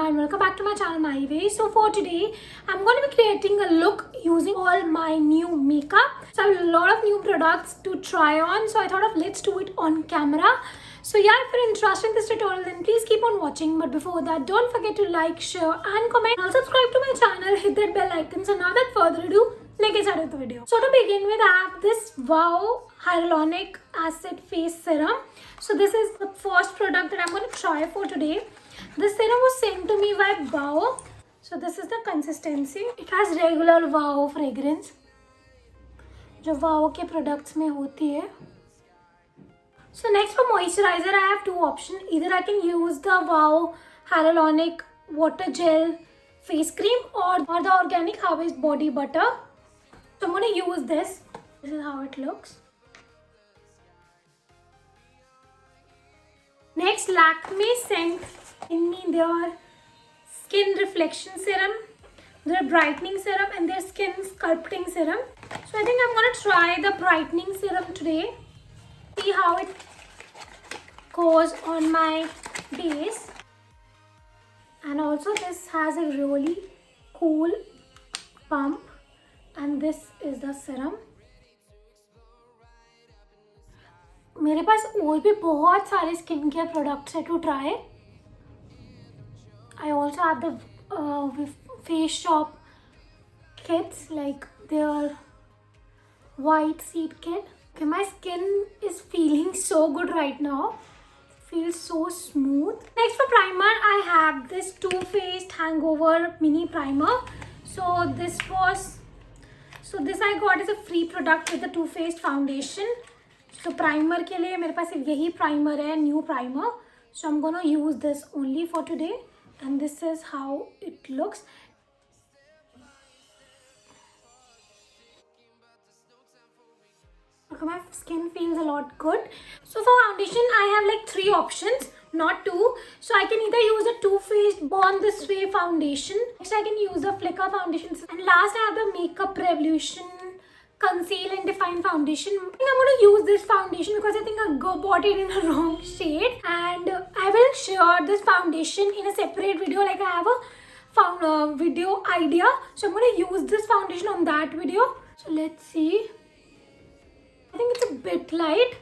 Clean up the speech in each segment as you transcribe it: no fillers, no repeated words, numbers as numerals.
Prima and welcome back to my channel My Way. So for today, I'm going to be creating a look using all my new makeup. So I have a lot of new products to try on. So I thought of let's do it on camera. So yeah, if you're interested in this tutorial, then please keep on watching. But before that, don't forget to like, share and comment. Also subscribe to my channel, hit that bell icon. So now without further ado, let's get started with the video. So to begin with, I have this Wow Hyaluronic Acid Face Serum. So this is the first product that I'm going to try for today. This serum was sent to me by Wow. So this is the consistency. It has regular Wow fragrance, जो Wow के products में होती है. So next for moisturizer, I have two options. Either I can use the Wow Hyaluronic Water Gel Face Cream or the Organic Harvest Body Butter. So I'm going to use this. This is how it looks. Next, Lakme sent in me their Skin Reflection Serum, their Brightening Serum and their Skin Sculpting Serum. So I think I'm going to try the Brightening Serum today. See how it goes on my base. And also this has a really cool pump. And this is the serum. मेरे पास और भी बहुत सारे skin care products है to try. I also have the face shop kits, like their white seed kit. Okay, my skin is feeling so good right now. It feels so smooth. Next for primer, I have this Too Faced Hangover Mini Primer. So this I got as a free product with the Too Faced foundation. So primer के लिए मेरे पास यही primer है, new primer. So I'm gonna use this only for today, and this is how it looks. Okay, my skin feels a lot good. So for foundation, I have like three options, not two. So I can either use the Too Faced Born This Way foundation. Next, I can use the Flicker foundation. And last, I have the Makeup Revolution Conceal and Define foundation. I think I'm going to use this foundation because I think I bought it in a wrong shade. And I will share this foundation in a separate video. Like I have a video idea. So I'm going to use this foundation on that video. So let's see. I think it's a bit light,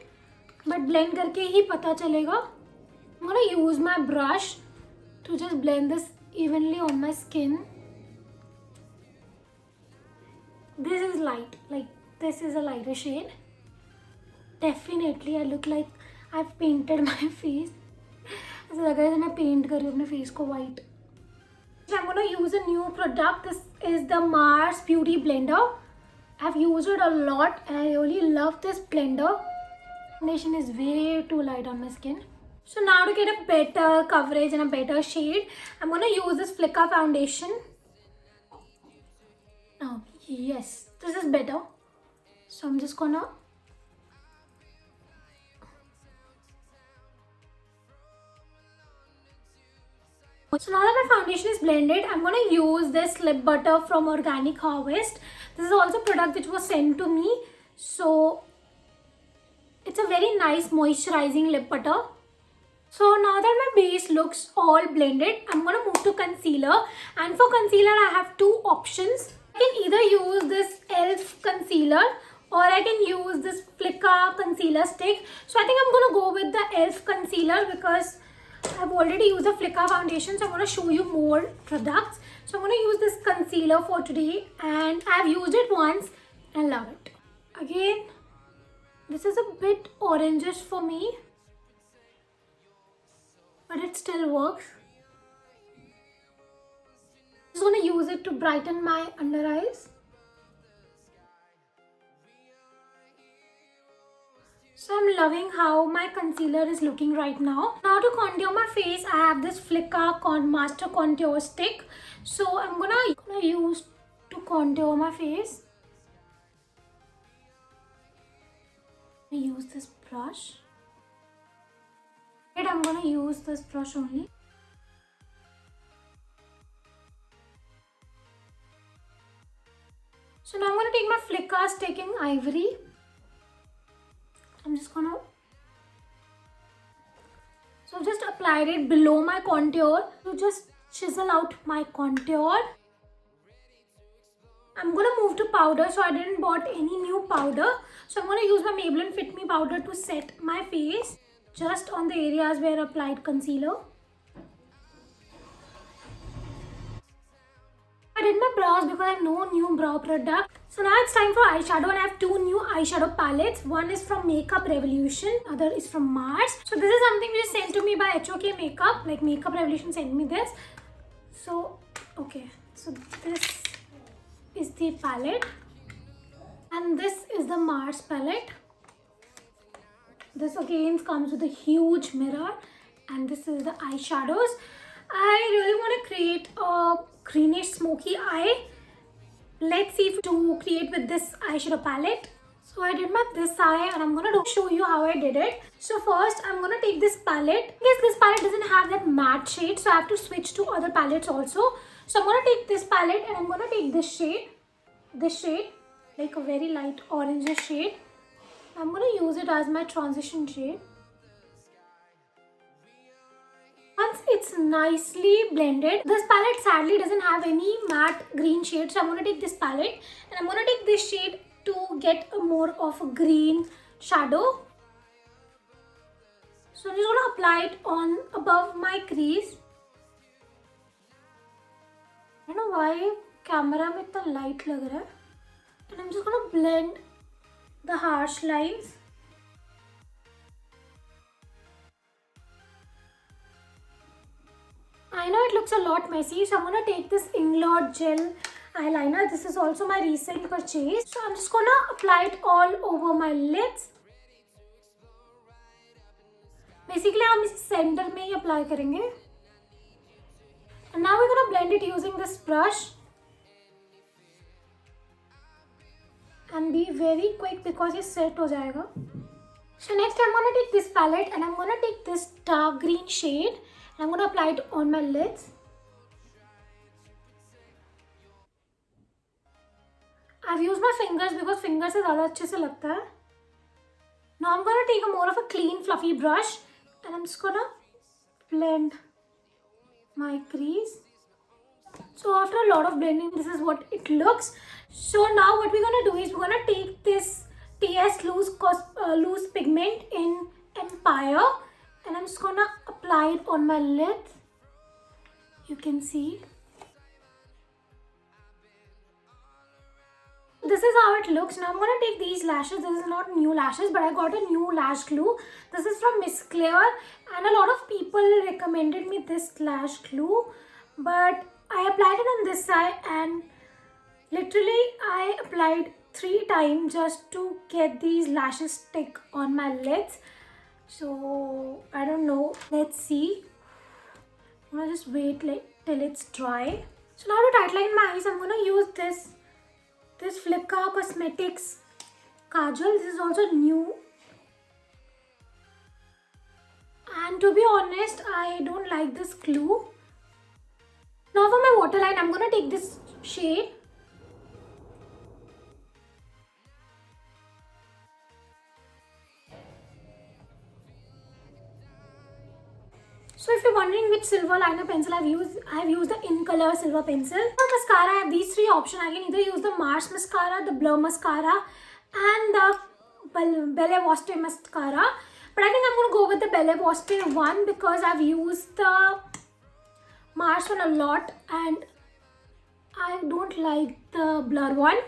but blend करके ही पता चलेगा. I'm gonna use my brush to just blend this evenly on my skin. This is light, like this is a lighter shade. Definitely, I look like I've painted my face. ऐसा लग रहा है मैं paint कर रही हूँ अपने face को white. I'm gonna use a new product. This is the Mars Beauty Blender. I've used it a lot and I really love this blender. Foundation is way too light on my skin. So now to get a better coverage and a better shade, I'm going to use this Flicker foundation. Oh, yes, this is better. So I'm just going to So now that my foundation is blended, I'm going to use this lip butter from Organic Harvest. This is also a product which was sent to me. So it's a very nice moisturizing lip butter. So now that my base looks all blended, I'm going to move to concealer. And for concealer, I have two options. I can either use this e.l.f. concealer or I can use this Flicker concealer stick. So I think I'm going to go with the e.l.f. concealer because I've already used the Flicker foundation, so I'm going to show you more products. So I'm going to use this concealer for today and I've used it once and love it. Again, this is a bit orangish for me, but it still works. I'm just going to use it to brighten my under eyes. So I'm loving how my concealer is looking right now. Now to contour my face, I have this Flicker Master Contour Stick. So I'm gonna use to contour my face. I use this brush. And I'm gonna use this brush only. So now I'm gonna take my Flicker Stick in Ivory. I'm just gonna So I've just applied it below my contour to just chisel out my contour. I'm gonna move to powder, so I didn't bought any new powder. So I'm gonna use my Maybelline Fit Me powder to set my face just on the areas where I applied concealer. I did my brows because I have no new brow product. So now it's time for eyeshadow, and I have two new eyeshadow palettes. One is from Makeup Revolution, other is from Mars. So this is something which is sent to me by HOK Makeup. Like Makeup Revolution sent me this. So okay, so this is the palette, and this is the Mars palette. This again comes with a huge mirror, and this is the eyeshadows. I really want to create a greenish smoky eye. Let's see if to create with this eyeshadow palette. So I did my this eye, and I'm gonna show you how I did it. So first I'm gonna take this palette. Because this palette doesn't have that matte shade, so I have to switch to other palettes also. So I'm gonna take this palette, and I'm gonna take this shade, like a very light orange shade. I'm gonna use it as my transition shade. Once it's nicely blended, this palette sadly doesn't have any matte green shade, so I'm gonna take this palette, and I'm gonna take this shade to get a more of a green shadow. So I'm just gonna apply it on above my crease. I don't know why camera में इतना light लग रहा है. And I'm just gonna blend the harsh lines. I know it looks a lot messy, so I'm gonna take this Inglot gel eyeliner. This is also my recent purchase. So I'm just gonna apply it all over my lids. Basically हम इसे center में ही apply करेंगे. And now we're gonna blend it using this brush. And be very quick because ये set हो जाएगा. So next I'm gonna take this palette, and I'm gonna take this dark green shade, and I'm gonna apply it on my lids. I've used my fingers because fingers से ज़्यादा अच्छे से लगता है. Now I'm gonna take a more of a clean fluffy brush, and I'm just gonna blend my crease. So after a lot of blending, this is what it looks. So now what we're gonna do is we're gonna take this TS loose pigment in Empire, and I'm just gonna apply it on my lid. You can see. This is how it looks. Now I'm gonna take these lashes. This is not new lashes, but I got a new lash glue. This is from Miss Claire, and a lot of people recommended me this lash glue, but I applied it on this side, and literally I applied 3 times just to get these lashes stick on my lids. So I don't know. Let's see. I'm gonna just wait till it's dry. So now to tightline my eyes, I'm gonna use this Flipkart Cosmetics kajal. This is also new. And to be honest, I don't like this glue. Now for my waterline, I'm gonna take this shade. So if you're wondering which silver liner pencil I've used the In Color silver pencil. For mascara, I have these 3 options. I can either use the Mars mascara, the Blur mascara, and the Belle Vostre mascara. But I think I'm going to go with the Belle Vostre one because I've used the Mars one a lot, and I don't like the Blur one.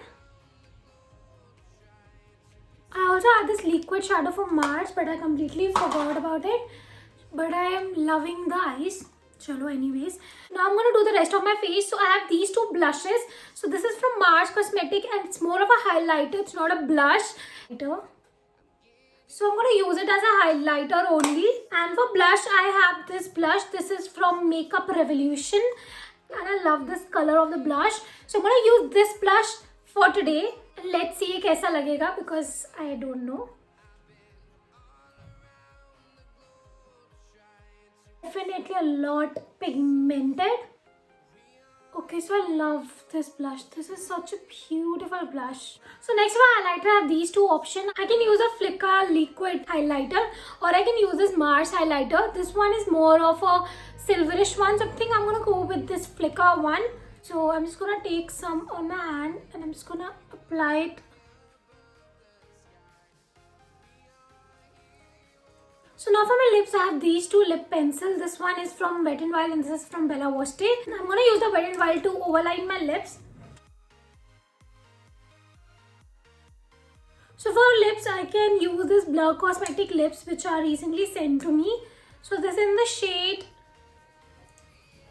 I also have this liquid shadow from Mars, but I completely forgot about it. But I am loving the eyes. Chalo, anyways. Now I'm going to do the rest of my face. So I have these 2 blushes. So this is from Mars Cosmetic, and it's more of a highlighter. It's not a blush. So I'm going to use it as a highlighter only. And for blush, I have this blush. This is from Makeup Revolution, and I love this color of the blush. So I'm going to use this blush for today. And let's see kaisa lagega because I don't know. Definitely a lot pigmented. Okay, so I love this blush. This is such a beautiful blush. So next for highlighter, I have these two options. I can use a Flicka liquid highlighter or I can use this Mars highlighter. This one is more of a silverish one, so I think I'm gonna go with this Flicka one. So I'm just gonna take some on my hand and I'm just gonna apply it. So now for my lips, I have these two lip pencils. This one is from Wet n Wild and this is from Bella Voste. And I'm going to use the Wet n Wild to overline my lips. So for lips, I can use this Blur Cosmetic lips which are recently sent to me. So this is in the shade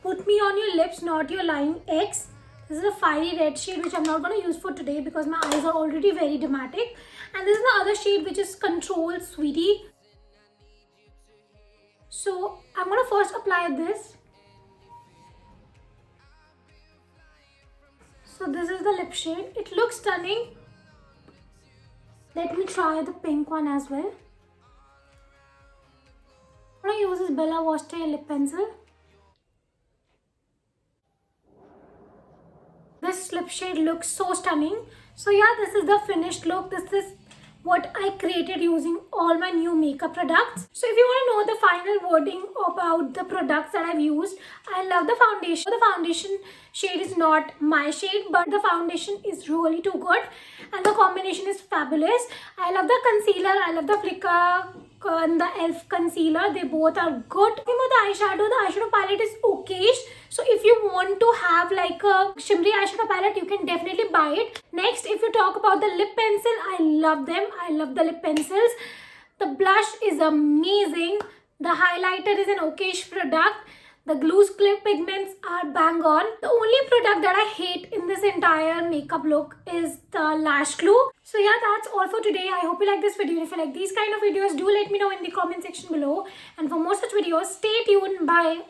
Put Me On Your Lips, Not Your Line X. This is a fiery red shade which I'm not going to use for today because my eyes are already very dramatic. And this is the other shade which is Control Sweetie. So I'm going to first apply this. So this is the lip shade. It looks stunning. Let me try the pink one as well. I'm going to use this Bella Voste lip pencil. This lip shade looks so stunning. So yeah, this is the finished look. This is what I created using all my new makeup products. So if you want to know the final wording about the products that I've used, I love the foundation. The foundation shade is not my shade, but the foundation is really too good and the combination is fabulous. I love the concealer. I love the Flicka and the e.l.f. concealer. They both are good. The eyeshadow palette is okayish. So if you want to have like a shimmery eyeshadow palette, you can definitely buy it. Next, if you talk about the lip pencil, I love them. I love the lip pencils. The blush is amazing. The highlighter is an okayish product. The glue stick pigments are bang on. The only product that I hate in this entire makeup look is the lash glue. So yeah, that's all for today. I hope you like this video. If you like these kind of videos, do let me know in the comment section below. And for more such videos, stay tuned. Bye.